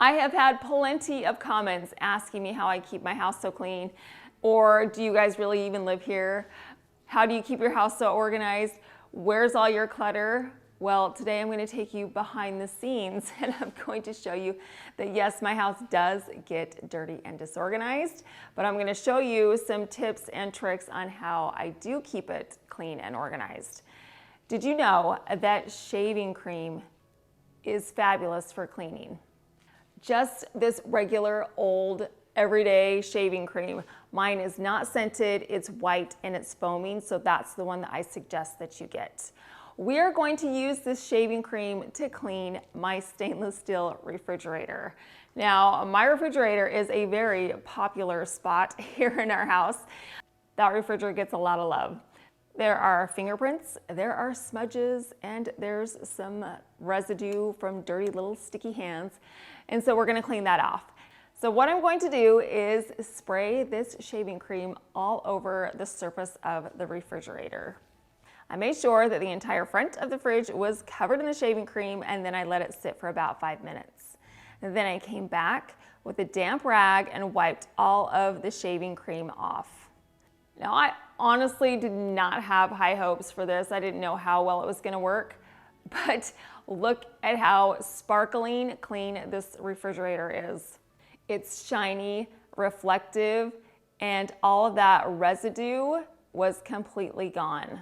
I have had plenty of comments asking me how I keep my house so clean, or do you guys really even live here? How do you keep your house so organized? Where's all your clutter? Well, today I'm going to take you behind the scenes and I'm going to show you that yes, my house does get dirty and disorganized, but I'm going to show you some tips and tricks on how I do keep it clean and organized. Did you know that shaving cream is fabulous for cleaning? Just this regular old everyday shaving cream. Mine is not scented, it's white and it's foaming, so that's the one that I suggest that you get. We are going to use this shaving cream to clean my stainless steel refrigerator. Now, my refrigerator is a very popular spot here in our house. That refrigerator gets a lot of love. There are fingerprints, there are smudges, and there's some residue from dirty little sticky hands. And so we're gonna clean that off. So what I'm going to do is spray this shaving cream all over the surface of the refrigerator. I made sure that the entire front of the fridge was covered in the shaving cream, and then I let it sit for about 5 minutes. And then I came back with a damp rag and wiped all of the shaving cream off. Now, I honestly did not have high hopes for this. I didn't know how well it was gonna work, but look at how sparkling clean this refrigerator is. It's shiny, reflective, and all of that residue was completely gone.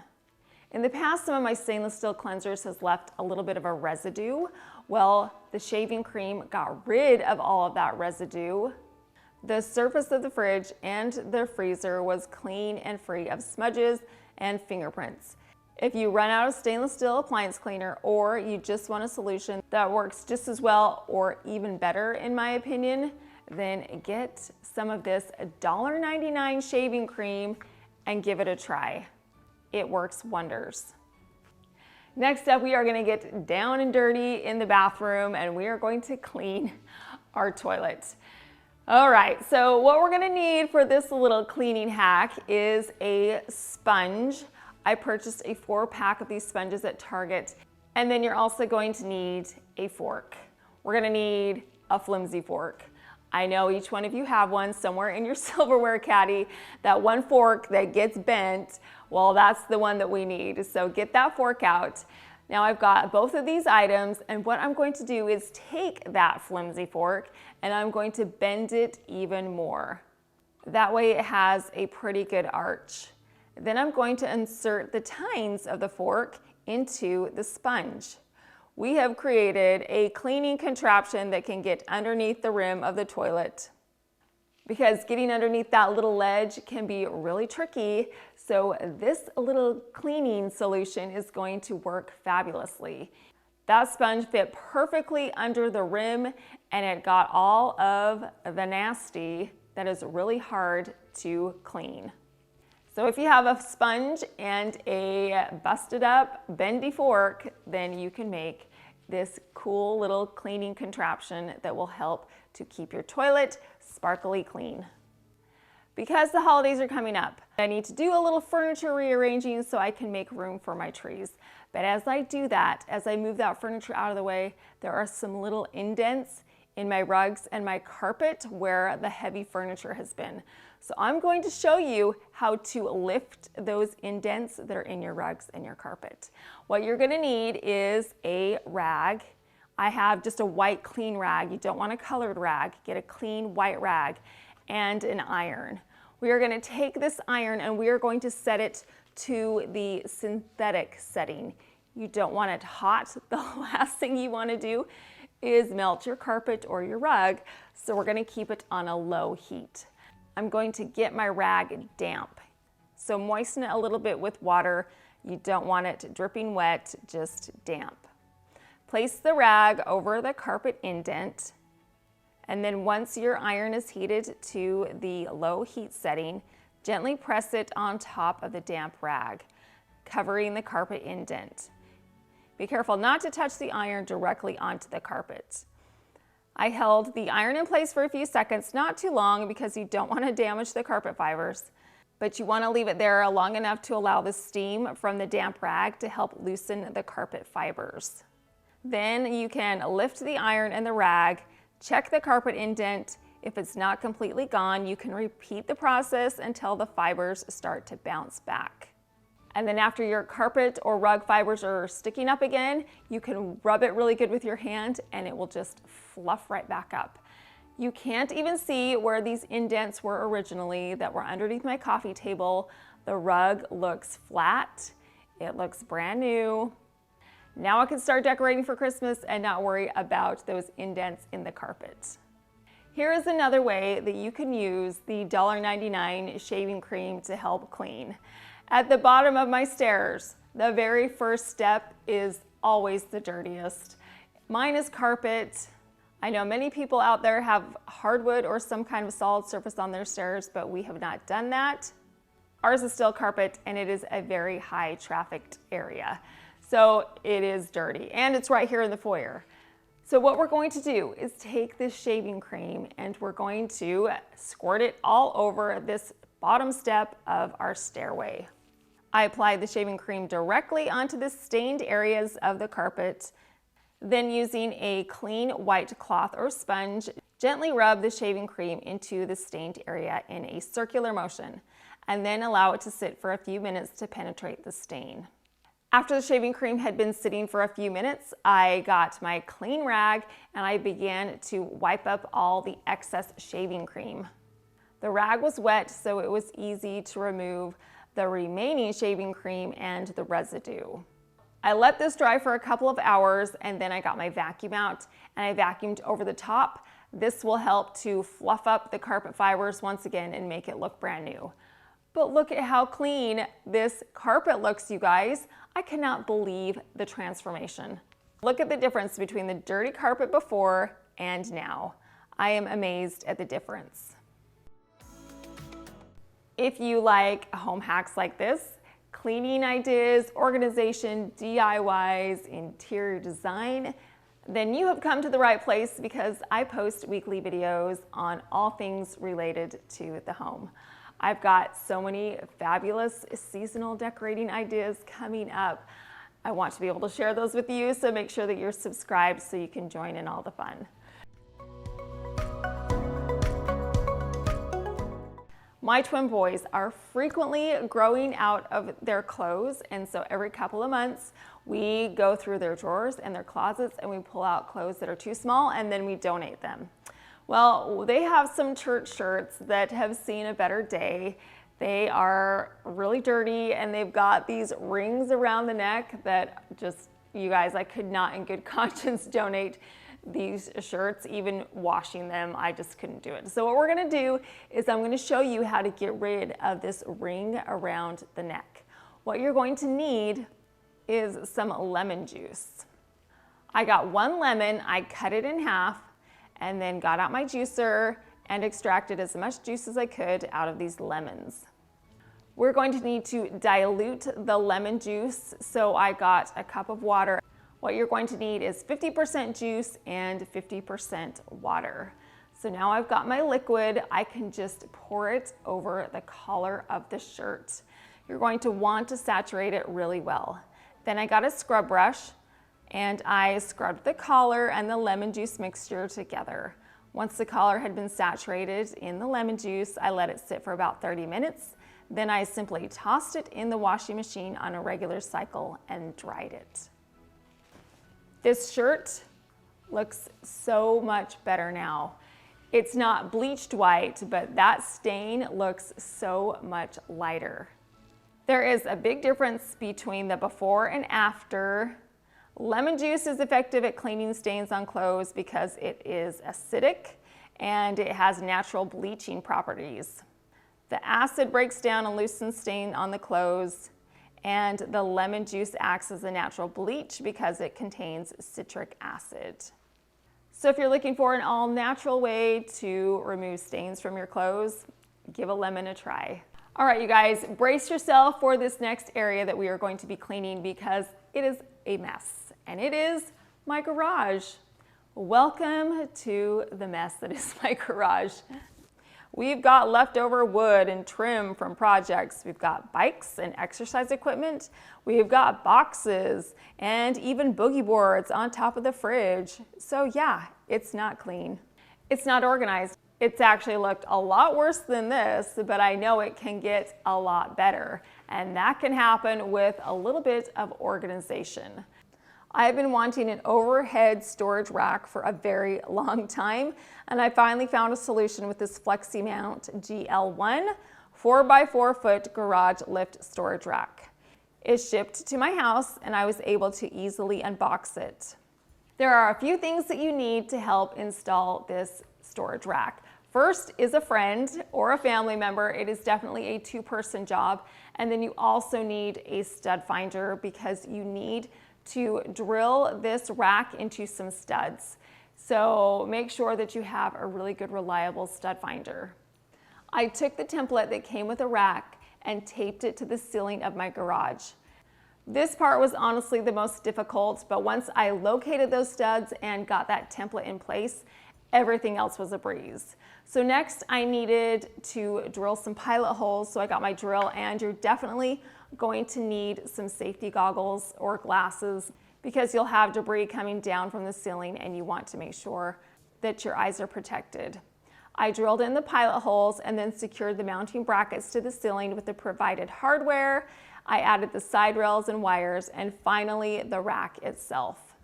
In the past, some of my stainless steel cleansers has left a little bit of a residue. Well, the shaving cream got rid of all of that residue. The surface of the fridge and the freezer was clean and free of smudges and fingerprints. If you run out of stainless steel appliance cleaner, or you just want a solution that works just as well or even better in my opinion, then get some of this $1.99 shaving cream and give it a try. It works wonders. Next up, we are going to get down and dirty in the bathroom and we are going to clean our toilet. All right, so what we're going to need for this little cleaning hack is a sponge. I purchased a 4-pack of these sponges at Target. And then you're also going to need a fork. We're going to need a flimsy fork. I know each one of you have one somewhere in your silverware caddy. That one fork that gets bent, well, that's the one that we need. So get that fork out. Now I've got both of these items, and what I'm going to do is take that flimsy fork and I'm going to bend it even more. That way it has a pretty good arch. Then I'm going to insert the tines of the fork into the sponge. We have created a cleaning contraption that can get underneath the rim of the toilet, because getting underneath that little ledge can be really tricky. So this little cleaning solution is going to work fabulously. That sponge fit perfectly under the rim and it got all of the nasty that is really hard to clean. So if you have a sponge and a busted up bendy fork, then you can make this cool little cleaning contraption that will help to keep your toilet sparkly clean. Because the holidays are coming up, I need to do a little furniture rearranging so I can make room for my trees. But as I do that, as I move that furniture out of the way, there are some little indents in my rugs and my carpet where the heavy furniture has been. So I'm going to show you how to lift those indents that are in your rugs and your carpet. What you're gonna need is a rag. I have just a white clean rag. You don't want a colored rag. Get a clean white rag and an iron. We are gonna take this iron and we are going to set it to the synthetic setting. You don't want it hot. The last thing you wanna do is melt your carpet or your rug, so we're gonna keep it on a low heat. I'm going to get my rag damp. So moisten it a little bit with water. You don't want it dripping wet, just damp. Place the rag over the carpet indent, and then once your iron is heated to the low heat setting, gently press it on top of the damp rag, covering the carpet indent. Be careful not to touch the iron directly onto the carpet. I held the iron in place for a few seconds, not too long because you don't want to damage the carpet fibers, but you want to leave it there long enough to allow the steam from the damp rag to help loosen the carpet fibers. Then you can lift the iron and the rag Check the carpet indent. If it's not completely gone, you can repeat the process until the fibers start to bounce back. And then after your carpet or rug fibers are sticking up again, you can rub it really good with your hand and it will just fluff right back up. You can't even see where these indents were originally that were underneath my coffee table. The rug looks flat. It looks brand new. Now I can start decorating for Christmas and not worry about those indents in the carpet. Here is another way that you can use the $1.99 shaving cream to help clean. At the bottom of my stairs, the very first step is always the dirtiest. Mine is carpet. I know many people out there have hardwood or some kind of solid surface on their stairs, but we have not done that. Ours is still carpet and it is a very high trafficked area. So it is dirty and it's right here in the foyer. So what we're going to do is take this shaving cream and we're going to squirt it all over this bottom step of our stairway. I apply the shaving cream directly onto the stained areas of the carpet. Then using a clean white cloth or sponge, gently rub the shaving cream into the stained area in a circular motion and then allow it to sit for a few minutes to penetrate the stain. After the shaving cream had been sitting for a few minutes, I got my clean rag and I began to wipe up all the excess shaving cream. The rag was wet, so it was easy to remove the remaining shaving cream and the residue. I let this dry for a couple of hours and then I got my vacuum out and I vacuumed over the top. This will help to fluff up the carpet fibers once again and make it look brand new. But look at how clean this carpet looks, you guys. I cannot believe the transformation. Look at the difference between the dirty carpet before and now. I am amazed at the difference. If you like home hacks like this, cleaning ideas, organization, DIYs, interior design, then you have come to the right place because I post weekly videos on all things related to the home. I've got so many fabulous seasonal decorating ideas coming up. I want to be able to share those with you, so make sure that you're subscribed so you can join in all the fun. My twin boys are frequently growing out of their clothes, and so every couple of months we go through their drawers and their closets and we pull out clothes that are too small and then we donate them. Well, they have some church shirts that have seen a better day. They are really dirty and they've got these rings around the neck that just, you guys, I could not in good conscience donate these shirts. Even washing them, I just couldn't do it. So what we're gonna do is I'm gonna show you how to get rid of this ring around the neck. What you're going to need is some lemon juice. I got one lemon, I cut it in half, and then got out my juicer and extracted as much juice as I could out of these lemons. We're going to need to dilute the lemon juice, so I got a cup of water. What you're going to need is 50% juice and 50% water. So now I've got my liquid, I can just pour it over the collar of the shirt. You're going to want to saturate it really well. Then I got a scrub brush and I scrubbed the collar and the lemon juice mixture together. Once the collar had been saturated in the lemon juice, I let it sit for about 30 minutes. Then I simply tossed it in the washing machine on a regular cycle and dried it. This shirt looks so much better now. It's not bleached white, but that stain looks so much lighter. There is a big difference between the before and after. Lemon juice is effective at cleaning stains on clothes because it is acidic and it has natural bleaching properties. The acid breaks down and loosens stain on the clothes, and the lemon juice acts as a natural bleach because it contains citric acid. So if you're looking for an all-natural way to remove stains from your clothes, give a lemon a try. All right, you guys, brace yourself for this next area that we are going to be cleaning because it is a mess, and it is my garage. Welcome to the mess that is my garage. We've got leftover wood and trim from projects. We've got bikes and exercise equipment. We've got boxes and even boogie boards on top of the fridge. So yeah, it's not clean. It's not organized. It's actually looked a lot worse than this, but I know it can get a lot better. And that can happen with a little bit of organization. I've been wanting an overhead storage rack for a very long time, and I finally found a solution with this Fleximount GL1 4x4 foot garage lift storage rack. It shipped to my house and I was able to easily unbox it. There are a few things that you need to help install this storage rack. First is a friend or a family member. It is definitely a two-person job. And then you also need a stud finder because you need to drill this rack into some studs. So make sure that you have a really good, reliable stud finder. I took the template that came with the rack and taped it to the ceiling of my garage. This part was honestly the most difficult, but once I located those studs and got that template in place, everything else was a breeze. So next I needed to drill some pilot holes, so I got my drill, and you're definitely going to need some safety goggles or glasses because you'll have debris coming down from the ceiling and you want to make sure that your eyes are protected. I drilled in the pilot holes and then secured the mounting brackets to the ceiling with the provided hardware. I added the side rails and wires, and finally the rack itself.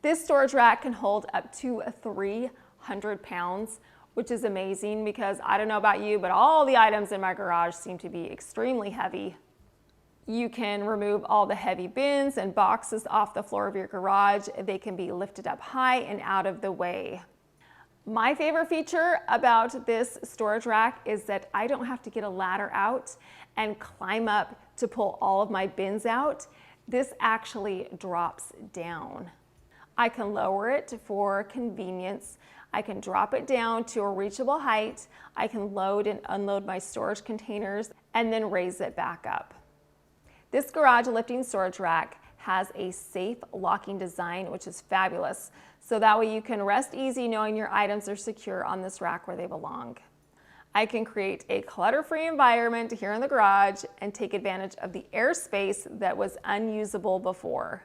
This storage rack can hold up to 300 pounds, which is amazing because I don't know about you, but all the items in my garage seem to be extremely heavy. You can remove all the heavy bins and boxes off the floor of your garage. They can be lifted up high and out of the way. My favorite feature about this storage rack is that I don't have to get a ladder out and climb up to pull all of my bins out. This actually drops down. I can lower it for convenience. I can drop it down to a reachable height. I can load and unload my storage containers and then raise it back up. This garage lifting storage rack has a safe locking design, which is fabulous. So that way you can rest easy knowing your items are secure on this rack where they belong. I can create a clutter-free environment here in the garage and take advantage of the airspace that was unusable before.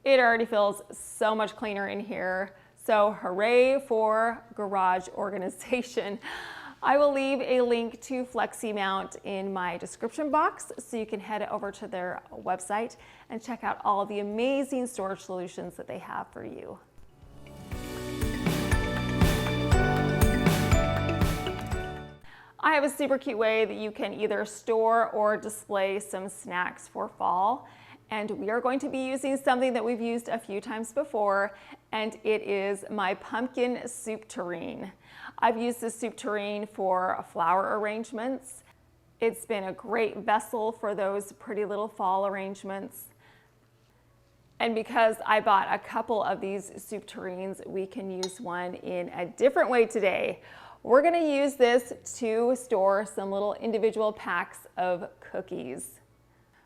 It already feels so much cleaner in here. So hooray for garage organization. I will leave a link to Fleximount in my description box so you can head over to their website and check out all the amazing storage solutions that they have for you. I have a super cute way that you can either store or display some snacks for fall. And we are going to be using something that we've used a few times before, and it is my pumpkin soup tureen. I've used this soup tureen for flower arrangements. It's been a great vessel for those pretty little fall arrangements. And because I bought a couple of these soup tureens, we can use one in a different way today. We're gonna use this to store some little individual packs of cookies.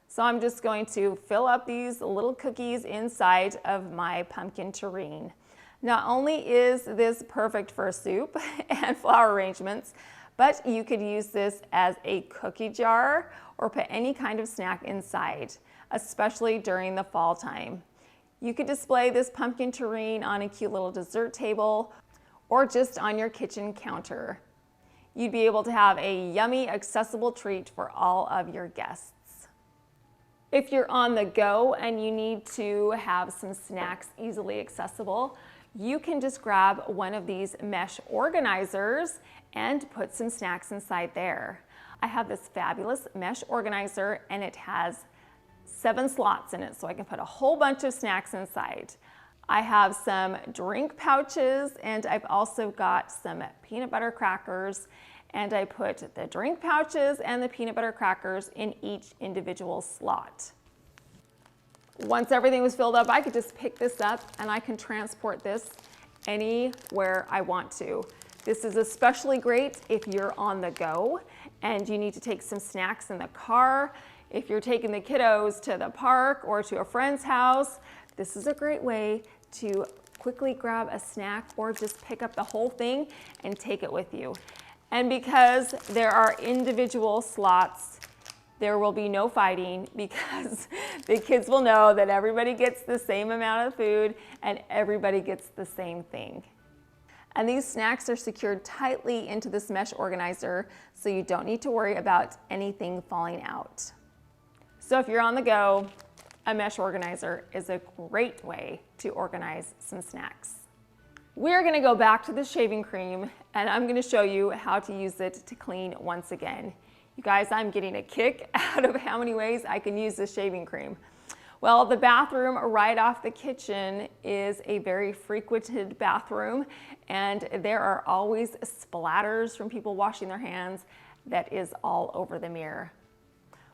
So I'm just going to fill up these little cookies inside of my pumpkin tureen. Not only is this perfect for soup and flower arrangements, but you could use this as a cookie jar or put any kind of snack inside, especially during the fall time. You could display this pumpkin tureen on a cute little dessert table or just on your kitchen counter. You'd be able to have a yummy, accessible treat for all of your guests. If you're on the go and you need to have some snacks easily accessible, you can just grab one of these mesh organizers and put some snacks inside there. I have this fabulous mesh organizer and it has 7 slots in it, so I can put a whole bunch of snacks inside. I have some drink pouches and I've also got some peanut butter crackers, and I put the drink pouches and the peanut butter crackers in each individual slot. Once everything was filled up, I could just pick this up and I can transport this anywhere I want to. This is especially great if you're on the go and you need to take some snacks in the car. If you're taking the kiddos to the park or to a friend's house, this is a great way to quickly grab a snack or just pick up the whole thing and take it with you. And because there are individual slots, there will be no fighting because the kids will know that everybody gets the same amount of food and everybody gets the same thing. And these snacks are secured tightly into this mesh organizer, so you don't need to worry about anything falling out. So if you're on the go, a mesh organizer is a great way to organize some snacks. We're gonna go back to the shaving cream, and I'm gonna show you how to use it to clean once again. You guys, I'm getting a kick out of how many ways I can use this shaving cream. Well, the bathroom right off the kitchen is a very frequented bathroom, and there are always splatters from people washing their hands that is all over the mirror.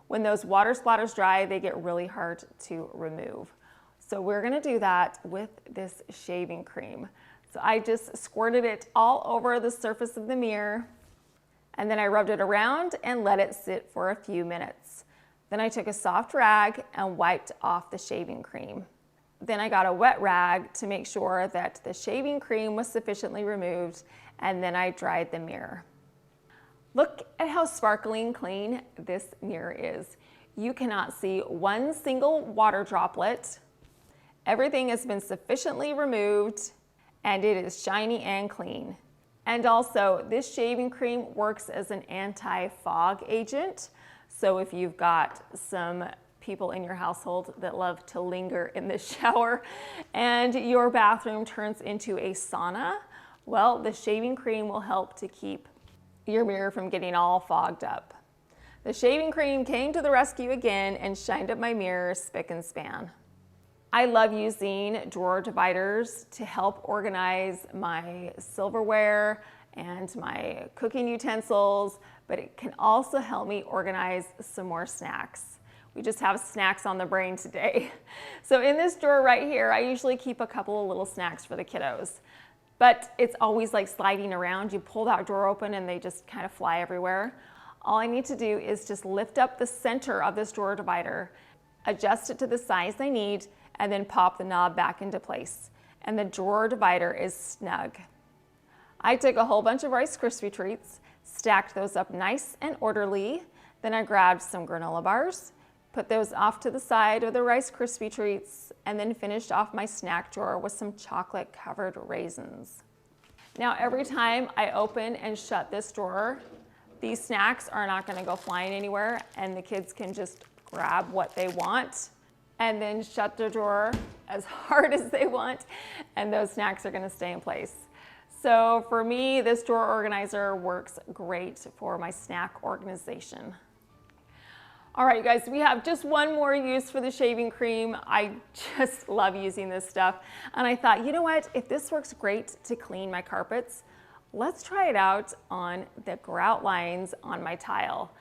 When those water splatters dry, they get really hard to remove. So we're gonna do that with this shaving cream. So I just squirted it all over the surface of the mirror, and then I rubbed it around and let it sit for a few minutes. Then I took a soft rag and wiped off the shaving cream. Then I got a wet rag to make sure that the shaving cream was sufficiently removed, and then I dried the mirror. Look at how sparkling clean this mirror is. You cannot see one single water droplet. Everything has been sufficiently removed, and it is shiny and clean. And also, this shaving cream works as an anti-fog agent. So if you've got some people in your household that love to linger in the shower and your bathroom turns into a sauna, well, the shaving cream will help to keep your mirror from getting all fogged up. The shaving cream came to the rescue again and shined up my mirror spick and span. I love using drawer dividers to help organize my silverware and my cooking utensils, but it can also help me organize some more snacks. We just have snacks on the brain today. So in this drawer right here, I usually keep a couple of little snacks for the kiddos, but it's always like sliding around. You pull that drawer open and they just kind of fly everywhere. All I need to do is just lift up the center of this drawer divider, adjust it to the size I need, and then pop the knob back into place. And the drawer divider is snug. I took a whole bunch of Rice Krispie treats, stacked those up nice and orderly. Then I grabbed some granola bars, put those off to the side of the Rice Krispie treats, and then finished off my snack drawer with some chocolate covered raisins. Now every time I open and shut this drawer, these snacks are not gonna go flying anywhere, and the kids can just grab what they want and then shut the drawer as hard as they want, and those snacks are gonna stay in place. So for me, this drawer organizer works great for my snack organization. All right, you guys, we have just one more use for the shaving cream. I just love using this stuff. And I thought, you know what? If this works great to clean my carpets, let's try it out on the grout lines on my tile.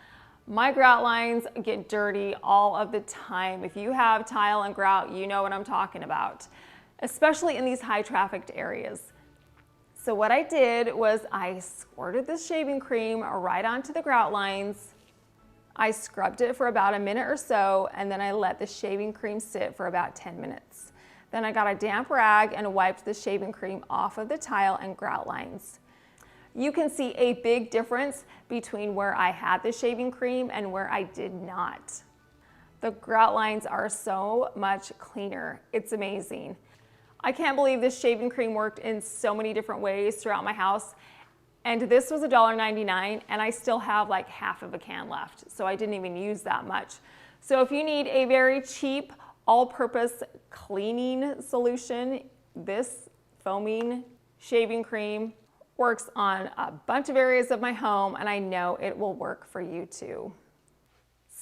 My grout lines get dirty all of the time. If you have tile and grout, you know what I'm talking about, especially in these high trafficked areas. So what I did was I squirted this shaving cream right onto the grout lines. I scrubbed it for about a minute or so, and then I let the shaving cream sit for about 10 minutes. Then I got a damp rag and wiped the shaving cream off of the tile and grout lines. You can see a big difference between where I had the shaving cream and where I did not. The grout lines are so much cleaner. It's amazing. I can't believe this shaving cream worked in so many different ways throughout my house. And this was $1.99, and I still have like half of a can left. So I didn't even use that much. So if you need a very cheap, all-purpose cleaning solution, this foaming shaving cream works on a bunch of areas of my home, and I know it will work for you too.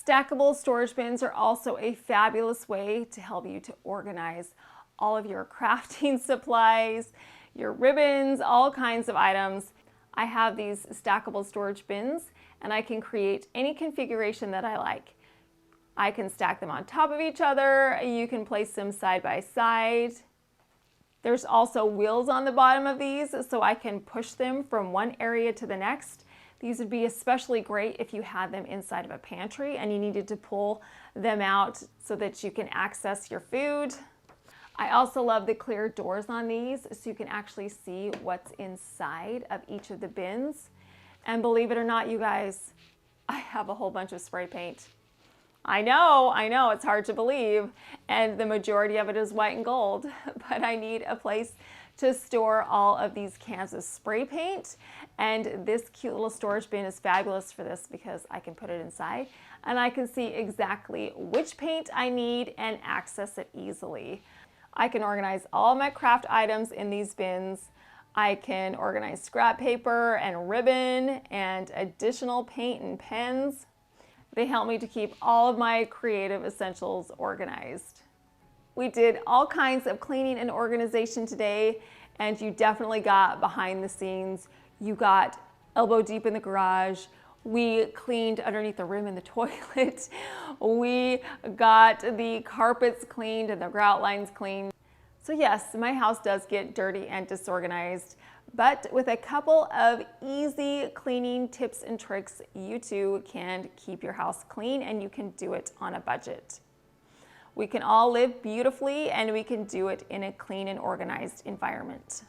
Stackable storage bins are also a fabulous way to help you to organize all of your crafting supplies, your ribbons, all kinds of items. I have these stackable storage bins, and I can create any configuration that I like. I can stack them on top of each other. You can place them side by side. There's also wheels on the bottom of these, so I can push them from one area to the next. These would be especially great if you had them inside of a pantry and you needed to pull them out so that you can access your food. I also love the clear doors on these, so you can actually see what's inside of each of the bins. And believe it or not, you guys, I have a whole bunch of spray paint. I know, it's hard to believe, and the majority of it is white and gold, but I need a place to store all of these cans of spray paint. And this cute little storage bin is fabulous for this because I can put it inside and I can see exactly which paint I need and access it easily. I can organize all my craft items in these bins. I can organize scrap paper and ribbon and additional paint and pens. They help me to keep all of my creative essentials organized. We did all kinds of cleaning and organization today, and you definitely got behind the scenes. You got elbow deep in the garage. We cleaned underneath the rim in the toilet. We got the carpets cleaned and the grout lines cleaned. So yes, my house does get dirty and disorganized, but with a couple of easy cleaning tips and tricks, you too can keep your house clean and you can do it on a budget. We can all live beautifully and we can do it in a clean and organized environment.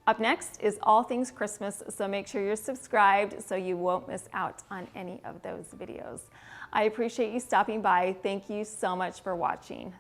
Up next is all things Christmas, so make sure you're subscribed so you won't miss out on any of those videos. I appreciate you stopping by. Thank you so much for watching.